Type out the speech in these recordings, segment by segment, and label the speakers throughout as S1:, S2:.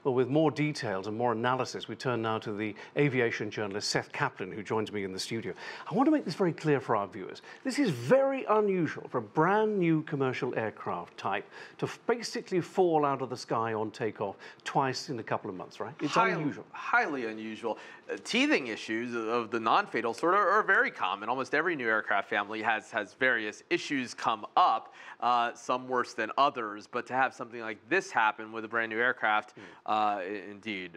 S1: Well, with more details and more analysis, we turn now to the aviation journalist Seth Kaplan, who joins me in the studio. I want to make this very clear for our viewers. This is very unusual for a brand new commercial aircraft type to basically fall out of the sky on takeoff twice in a couple of months, right? It's unusual.
S2: Highly unusual. Teething issues of the non-fatal sort are very common. Almost every new aircraft family has various issues come up, some worse than others. But to have something like this happen with a brand new aircraft, indeed,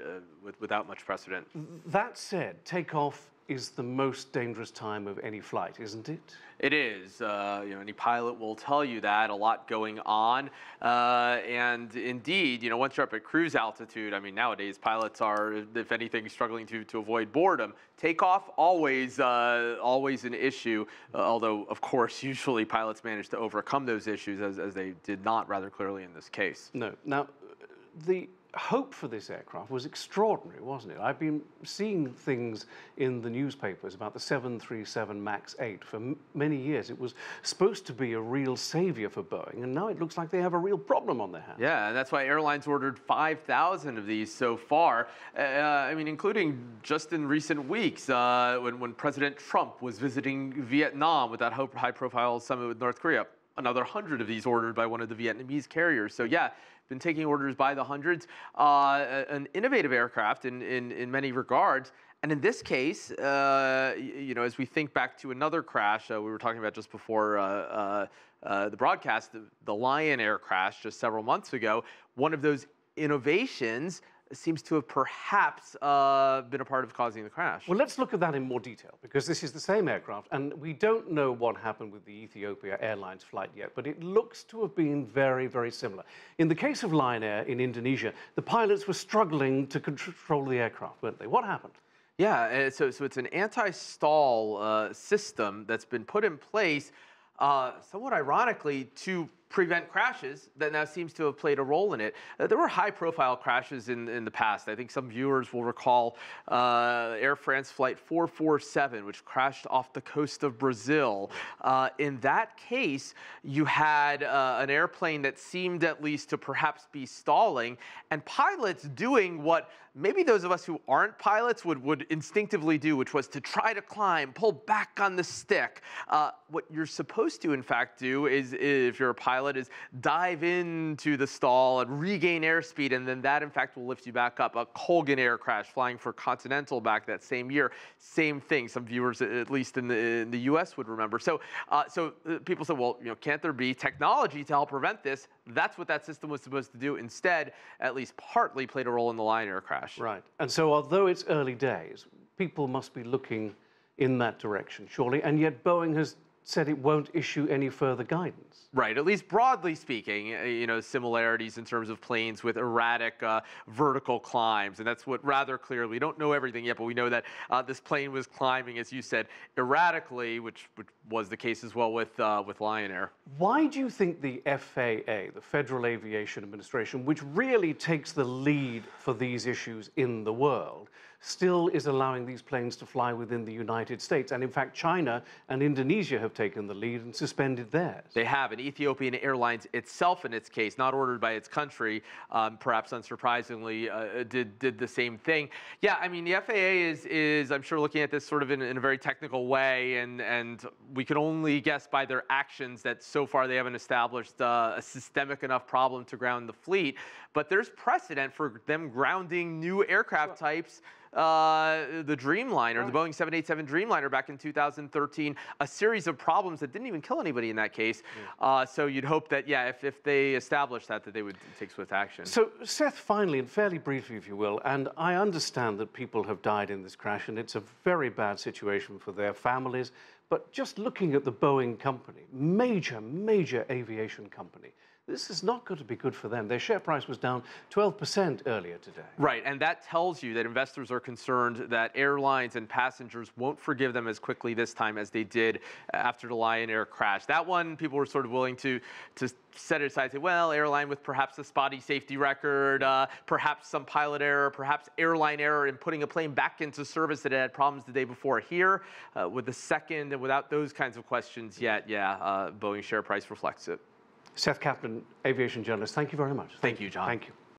S2: without much precedent.
S1: That said, takeoff is the most dangerous time of any flight, isn't it?
S2: It is. Any pilot will tell you that. A lot going on, and indeed, once you're up at cruise altitude, I mean, nowadays pilots are, if anything, struggling to avoid boredom. Takeoff always an issue. Although, of course, usually pilots manage to overcome those issues, as they did not rather clearly in this case.
S1: No. Now, the hope for this aircraft was extraordinary, wasn't it? I've been seeing things in the newspapers about the 737 MAX 8 for many years. It was supposed to be a real savior for Boeing, and now it looks like they have a real problem on their hands.
S2: Yeah, and that's why airlines ordered 5,000 of these so far. I mean, including just in recent weeks when President Trump was visiting Vietnam with that high-profile summit with North Korea. Another 100 of these ordered by one of the Vietnamese carriers. So yeah, been taking orders by the hundreds. An innovative aircraft in many regards. And in this case, as we think back to another crash we were talking about just before the broadcast, the Lion Air crash just several months ago, one of those innovations seems to have perhaps been a part of causing the crash.
S1: Well, let's look at that in more detail, because this is the same aircraft, and we don't know what happened with the Ethiopia Airlines flight yet, but it looks to have been very, very similar. In the case of Lion Air in Indonesia, the pilots were struggling to control the aircraft, weren't they? What happened?
S2: Yeah, so it's an anti-stall system that's been put in place, somewhat ironically, to prevent crashes that now seems to have played a role in it. There were high-profile crashes in the past. I think some viewers will recall Air France Flight 447, which crashed off the coast of Brazil. In that case, you had an airplane that seemed at least to perhaps be stalling, and pilots doing what maybe those of us who aren't pilots would instinctively do, which was to try to climb, pull back on the stick. What you're supposed to, in fact, do is, if you're a pilot, is dive into the stall and regain airspeed, and then that, in fact, will lift you back up. A Colgan Air crash flying for Continental back that same year, same thing. Some viewers, at least in the U.S., would remember. So people said, well, can't there be technology to help prevent this? That's what that system was supposed to do. Instead, at least partly played a role in the Lion Air crash.
S1: Right. And so, although it's early days, people must be looking in that direction, surely, and yet Boeing has said it won't issue any further guidance.
S2: Right, at least broadly speaking, similarities in terms of planes with erratic vertical climbs, and that's what rather clearly, we don't know everything yet, but we know that this plane was climbing, as you said, erratically, which was the case as well with Lion Air.
S1: Why do you think the FAA, the Federal Aviation Administration, which really takes the lead for these issues in the world, still is allowing these planes to fly within the United States? And in fact, China and Indonesia have taken the lead and suspended theirs.
S2: They have, and Ethiopian Airlines itself, in its case, not ordered by its country, perhaps unsurprisingly, did the same thing. Yeah, I mean, the FAA is I'm sure, looking at this sort of in a very technical way, and we can only guess by their actions that so far they haven't established a systemic enough problem to ground the fleet. But there's precedent for them grounding new aircraft types. The Dreamliner, the Boeing 787 Dreamliner back in 2013, a series of problems that didn't even kill anybody in that case. So you'd hope that, yeah, if they established that they would take swift action.
S1: So, Seth, finally, and fairly briefly, if you will, and I understand that people have died in this crash, and it's a very bad situation for their families, but just looking at the Boeing company, major aviation company, this is not going to be good for them. Their share price was down 12% earlier today.
S2: Right, and that tells you that investors are concerned that airlines and passengers won't forgive them as quickly this time as they did after the Lion Air crash. That one, people were sort of willing to set it aside and say, well, airline with perhaps a spotty safety record, perhaps some pilot error, perhaps airline error in putting a plane back into service that had problems the day before. Here, with the second and without those kinds of questions yet, yeah, Boeing share price reflects it.
S1: Seth Kaplan, aviation journalist, thank you very much.
S2: Thank you, John.
S1: Thank you.